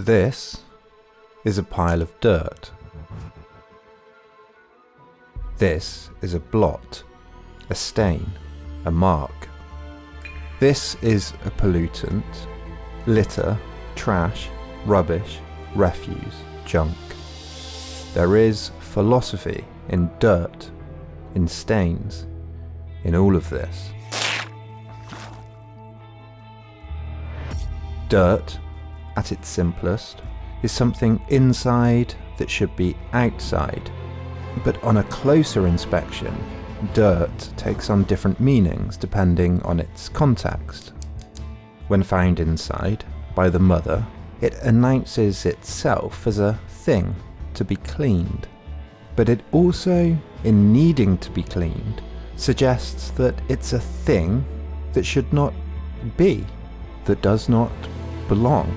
This is a pile of dirt. This is a blot, a stain, a mark. This is a pollutant, litter, trash, rubbish, refuse, junk. There is philosophy in dirt, in stains, in all of this. Dirt, at its simplest, is something inside that should be outside. But on a closer inspection, dirt takes on different meanings depending on its context. When found inside, by the mother, it announces itself as a thing to be cleaned. But it also, in needing to be cleaned, suggests that it's a thing that should not be, that does not belong.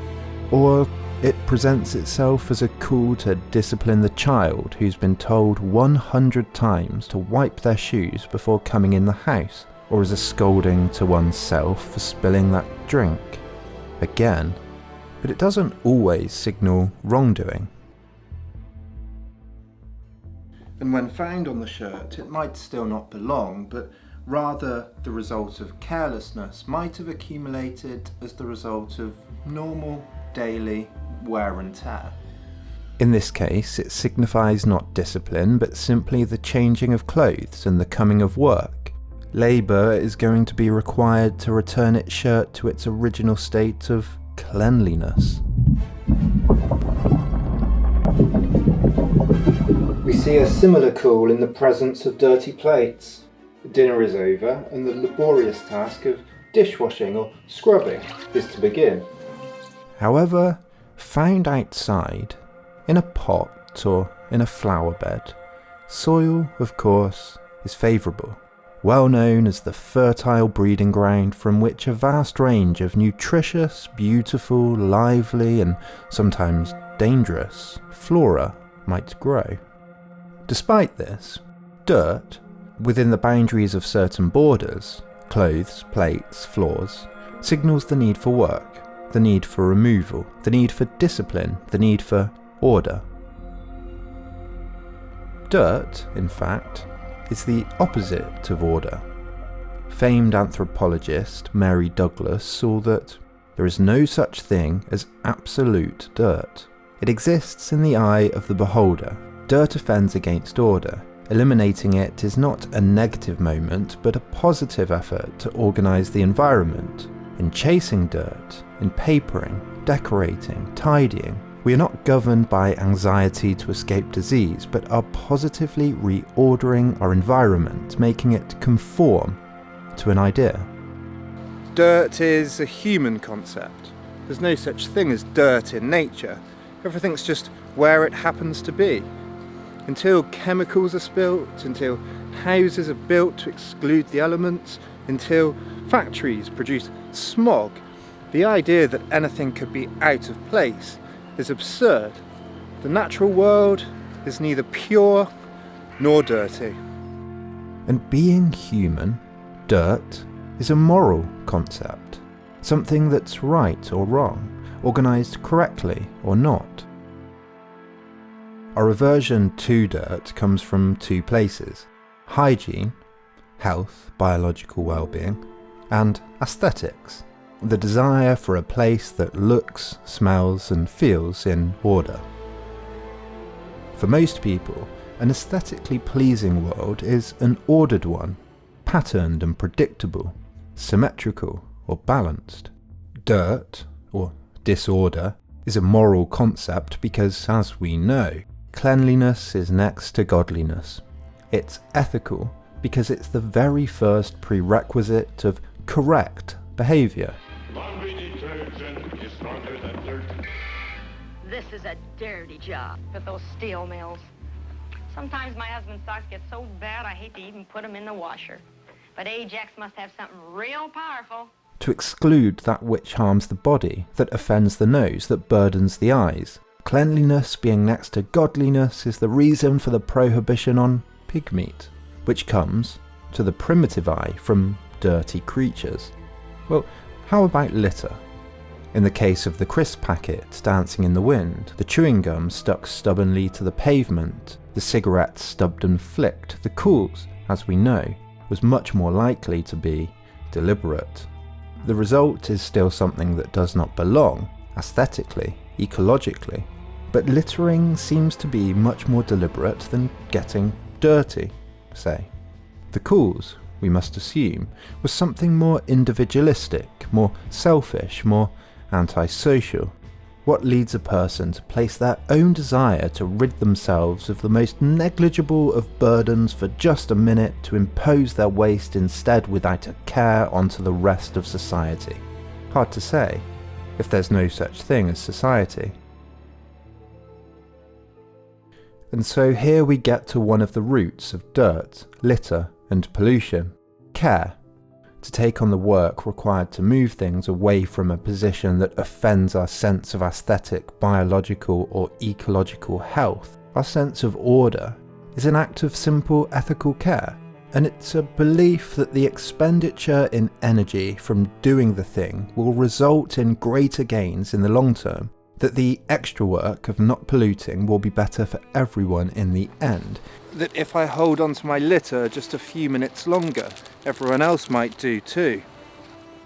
Or it presents itself as a call to discipline the child who's been told 100 times to wipe their shoes before coming in the house, or as a scolding to oneself for spilling that drink. Again, but it doesn't always signal wrongdoing. And when found on the shirt, it might still not belong, but rather the result of carelessness might have accumulated as the result of normal, daily wear and tear. In this case, it signifies not discipline, but simply the changing of clothes and the coming of work. Labour is going to be required to return its shirt to its original state of cleanliness. We see a similar call in the presence of dirty plates. Dinner is over, and the laborious task of dishwashing or scrubbing is to begin. However, found outside, in a pot or in a flower bed, soil, of course, is favourable, well known as the fertile breeding ground from which a vast range of nutritious, beautiful, lively and sometimes dangerous flora might grow. Despite this, dirt, within the boundaries of certain borders, clothes, plates, floors, signals the need for work, the need for removal, the need for discipline, the need for order. Dirt, in fact, is the opposite of order. Famed anthropologist Mary Douglas saw that there is no such thing as absolute dirt. It exists in the eye of the beholder. Dirt offends against order. Eliminating it is not a negative moment, but a positive effort to organise the environment. In chasing dirt, in papering, decorating, tidying, we are not governed by anxiety to escape disease, but are positively reordering our environment, making it conform to an idea. Dirt is a human concept. There's no such thing as dirt in nature. Everything's just where it happens to be. Until chemicals are spilt, until houses are built to exclude the elements, until factories produce smog, the idea that anything could be out of place is absurd. The natural world is neither pure nor dirty. And being human, dirt is a moral concept, something that's right or wrong, organised correctly or not. Our aversion to dirt comes from two places: hygiene, health, biological well-being, and aesthetics, the desire for a place that looks, smells and feels in order. For most people, an aesthetically pleasing world is an ordered one, patterned and predictable, symmetrical or balanced. Dirt, or disorder, is a moral concept because, as we know, cleanliness is next to godliness. It's ethical because it's the very first prerequisite of correct behaviour. Laundry detergent is stronger than dirt. This is a dirty job with those steel mills. Sometimes my husband's socks get so bad I hate to even put them in the washer. But Ajax must have something real powerful. To exclude that which harms the body, that offends the nose, that burdens the eyes. Cleanliness being next to godliness is the reason for the prohibition on pig meat, which comes, to the primitive eye, from dirty creatures. Well, how about litter? In the case of the crisp packet dancing in the wind, the chewing gum stuck stubbornly to the pavement, the cigarette stubbed and flicked, the cause, as we know, was much more likely to be deliberate. The result is still something that does not belong, aesthetically, ecologically, but littering seems to be much more deliberate than getting dirty, say. The cause, we must assume, was something more individualistic, more selfish, more antisocial. What leads a person to place their own desire to rid themselves of the most negligible of burdens for just a minute to impose their waste instead without a care onto the rest of society? Hard to say, if there's no such thing as society. And so here we get to one of the roots of dirt, litter, and pollution: care. To take on the work required to move things away from a position that offends our sense of aesthetic, biological, or ecological health, our sense of order, is an act of simple ethical care. And it's a belief that the expenditure in energy from doing the thing will result in greater gains in the long term, that the extra work of not polluting will be better for everyone in the end. That if I hold on to my litter just a few minutes longer, everyone else might do too.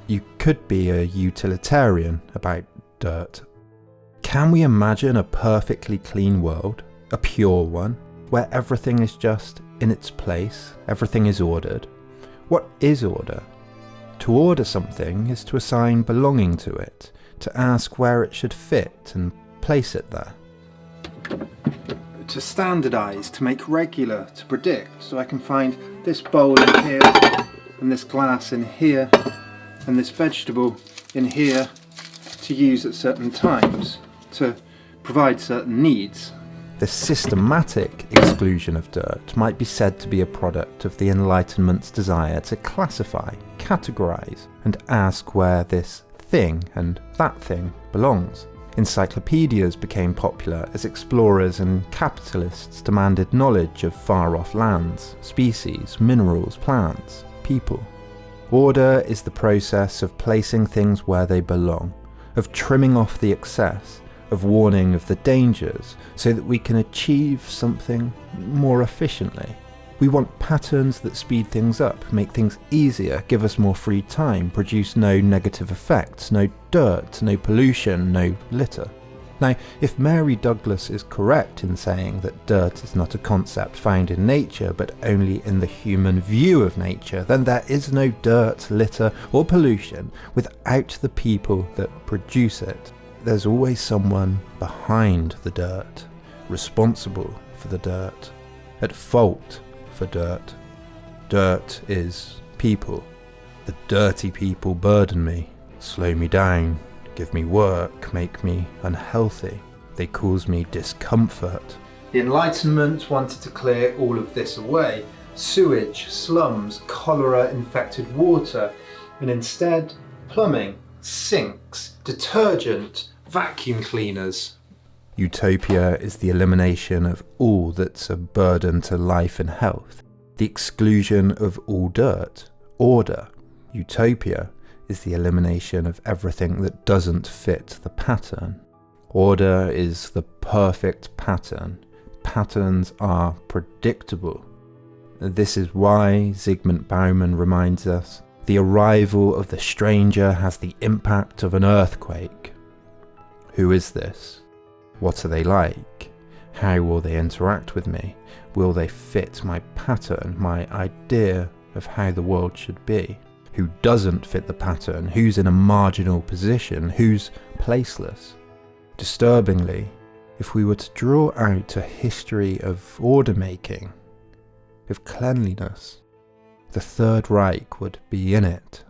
You could be a utilitarian about dirt. Can we imagine a perfectly clean world, a pure one, where everything is just in its place, everything is ordered? What is order? To order something is to assign belonging to it, to ask where it should fit and place it there. To standardise, to make regular, to predict, so I can find this bowl in here, and this glass in here, and this vegetable in here, to use at certain times, to provide certain needs. The systematic exclusion of dirt might be said to be a product of the Enlightenment's desire to classify, categorise, and ask where this thing and that thing belongs. Encyclopedias became popular as explorers and capitalists demanded knowledge of far-off lands, species, minerals, plants, people. Order is the process of placing things where they belong, of trimming off the excess, of warning of the dangers, so that we can achieve something more efficiently. We want patterns that speed things up, make things easier, give us more free time, produce no negative effects, no dirt, no pollution, no litter. Now, if Mary Douglas is correct in saying that dirt is not a concept found in nature, but only in the human view of nature, then there is no dirt, litter, or pollution without the people that produce it. There's always someone behind the dirt, responsible for the dirt, at fault for dirt. Dirt is people. The dirty people burden me, slow me down, give me work, make me unhealthy. They cause me discomfort. The Enlightenment wanted to clear all of this away. Sewage, slums, cholera-infected water, and instead plumbing, sinks, detergent, vacuum cleaners. Utopia is the elimination of all that's a burden to life and health, the exclusion of all dirt, order. Utopia is the elimination of everything that doesn't fit the pattern. Order is the perfect pattern. Patterns are predictable. This is why Zygmunt Bauman reminds us, the arrival of the stranger has the impact of an earthquake. Who is this? What are they like? How will they interact with me? Will they fit my pattern, my idea of how the world should be? Who doesn't fit the pattern? Who's in a marginal position? Who's placeless? Disturbingly, if we were to draw out a history of order making, of cleanliness, the Third Reich would be in it.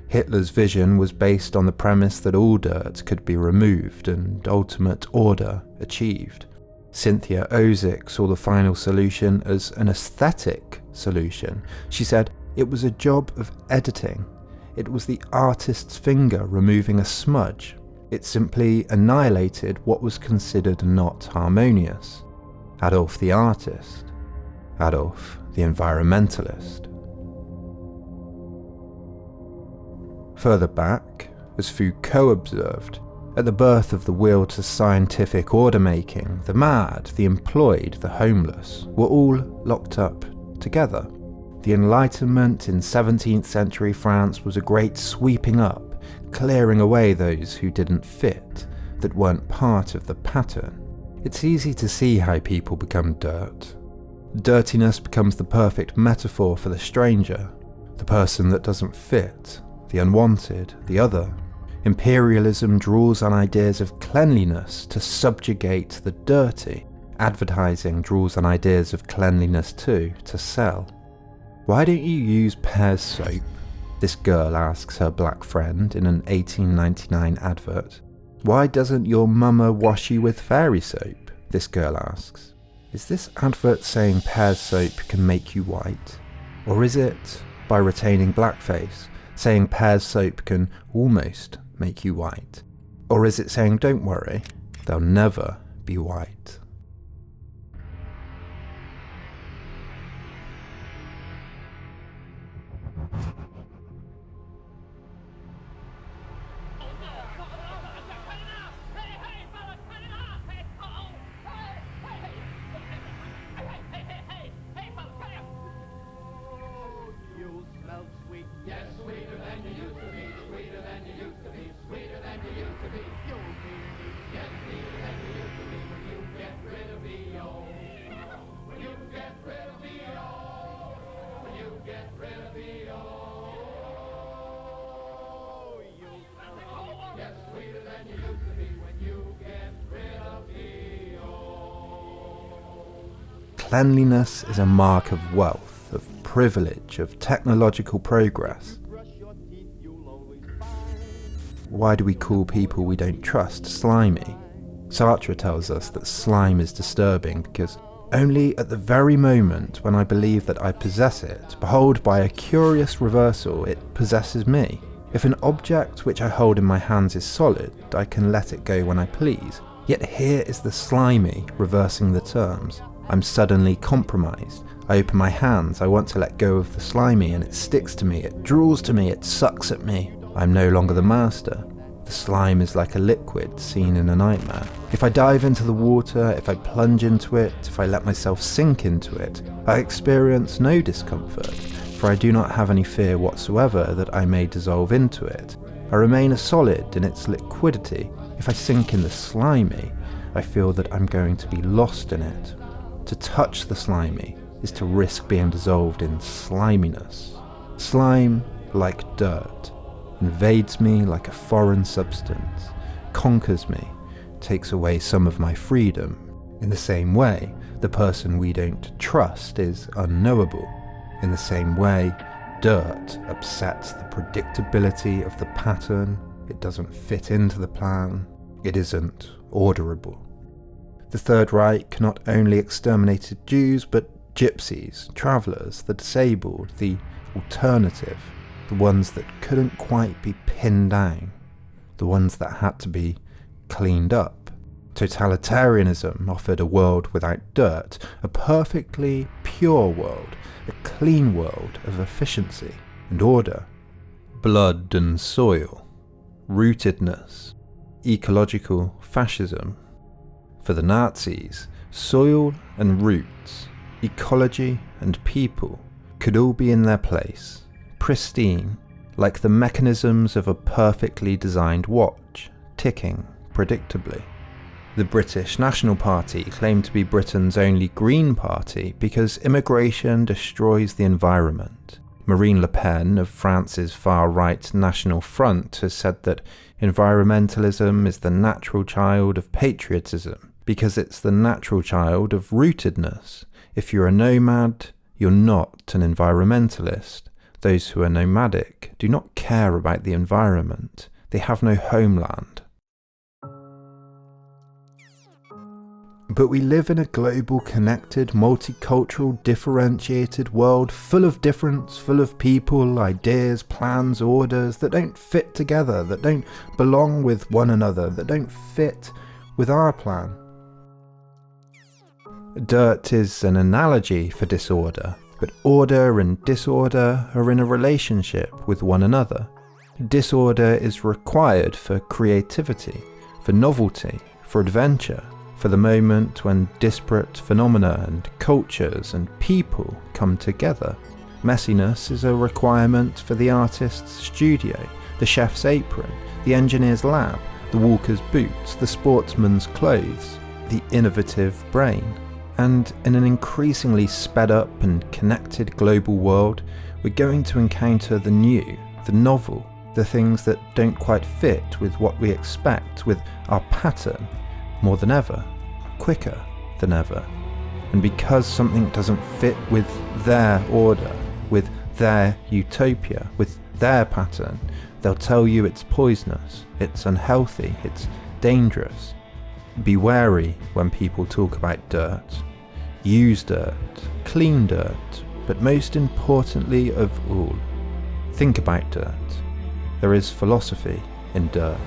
Hitler's vision was based on the premise that all dirt could be removed and ultimate order achieved. Cynthia Ozick saw the final solution as an aesthetic solution. She said it was a job of editing. It was the artist's finger removing a smudge. It simply annihilated what was considered not harmonious. Adolf the artist, Adolf the environmentalist. Further back, as Foucault observed, at the birth of the will to scientific order-making, the mad, the employed, the homeless were all locked up together. The Enlightenment in 17th century France was a great sweeping up, clearing away those who didn't fit, that weren't part of the pattern. It's easy to see how people become dirt. Dirtiness becomes the perfect metaphor for the stranger, the person that doesn't fit, the unwanted, the other. Imperialism draws on ideas of cleanliness to subjugate the dirty. Advertising draws on ideas of cleanliness too, to sell. "Why don't you use Pear's soap?" this girl asks her black friend in an 1899 advert. "Why doesn't your mama wash you with fairy soap?" this girl asks. Is this advert saying Pear's soap can make you white? Or is it, by retaining blackface, saying Pear's soap can almost make you white? Or is it saying, don't worry, they'll never be white? Cleanliness is a mark of wealth, of privilege, of technological progress. Why do we call people we don't trust slimy? Sartre tells us that slime is disturbing because only at the very moment when I believe that I possess it, behold, by a curious reversal, it possesses me. If an object which I hold in my hands is solid, I can let it go when I please. Yet here is the slimy reversing the terms. I'm suddenly compromised. I open my hands, I want to let go of the slimy, and it sticks to me, it draws to me, it sucks at me. I'm no longer the master. The slime is like a liquid seen in a nightmare. If I dive into the water, if I plunge into it, if I let myself sink into it, I experience no discomfort, for I do not have any fear whatsoever that I may dissolve into it. I remain a solid in its liquidity. If I sink in the slimy, I feel that I'm going to be lost in it. To touch the slimy is to risk being dissolved in sliminess. Slime, like dirt, invades me like a foreign substance, conquers me, takes away some of my freedom. In the same way, the person we don't trust is unknowable. In the same way, dirt upsets the predictability of the pattern. It doesn't fit into the plan. It isn't orderable. The Third Reich not only exterminated Jews, but gypsies, travellers, the disabled, the alternative, the ones that couldn't quite be pinned down, the ones that had to be cleaned up. Totalitarianism offered a world without dirt, a perfectly pure world, a clean world of efficiency and order. Blood and soil, rootedness, ecological fascism. For the Nazis, soil and roots, ecology and people could all be in their place, pristine, like the mechanisms of a perfectly designed watch, ticking predictably. The British National Party claimed to be Britain's only green party because immigration destroys the environment. Marine Le Pen of France's far-right National Front has said that environmentalism is the natural child of patriotism, because it's the natural child of rootedness. If you're a nomad, you're not an environmentalist. Those who are nomadic do not care about the environment. They have no homeland. But we live in a global, connected, multicultural, differentiated world full of difference, full of people, ideas, plans, orders that don't fit together, that don't belong with one another, that don't fit with our plan. Dirt is an analogy for disorder, but order and disorder are in a relationship with one another. Disorder is required for creativity, for novelty, for adventure, for the moment when disparate phenomena and cultures and people come together. Messiness is a requirement for the artist's studio, the chef's apron, the engineer's lab, the walker's boots, the sportsman's clothes, the innovative brain. And in an increasingly sped up and connected global world, we're going to encounter the new, the novel, the things that don't quite fit with what we expect, with our pattern, more than ever, quicker than ever. And because something doesn't fit with their order, with their utopia, with their pattern, they'll tell you it's poisonous, it's unhealthy, it's dangerous. Be wary when people talk about dirt. Use dirt, clean dirt, but most importantly of all, think about dirt. There is philosophy in dirt.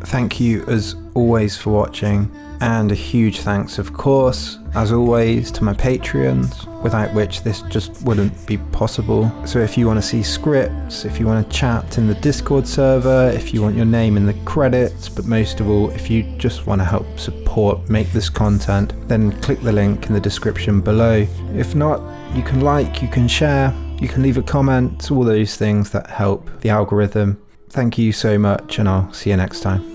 Thank you as always for watching, and a huge thanks of course, as always, to my Patreons, without which this just wouldn't be possible. So if you want to see scripts, if you want to chat in the Discord server, if you want your name in the credits, but most of all, if you just want to help support, make this content, then click the link in the description below. If not, you can like, you can share, you can leave a comment, all those things that help the algorithm. Thank you so much, and I'll see you next time.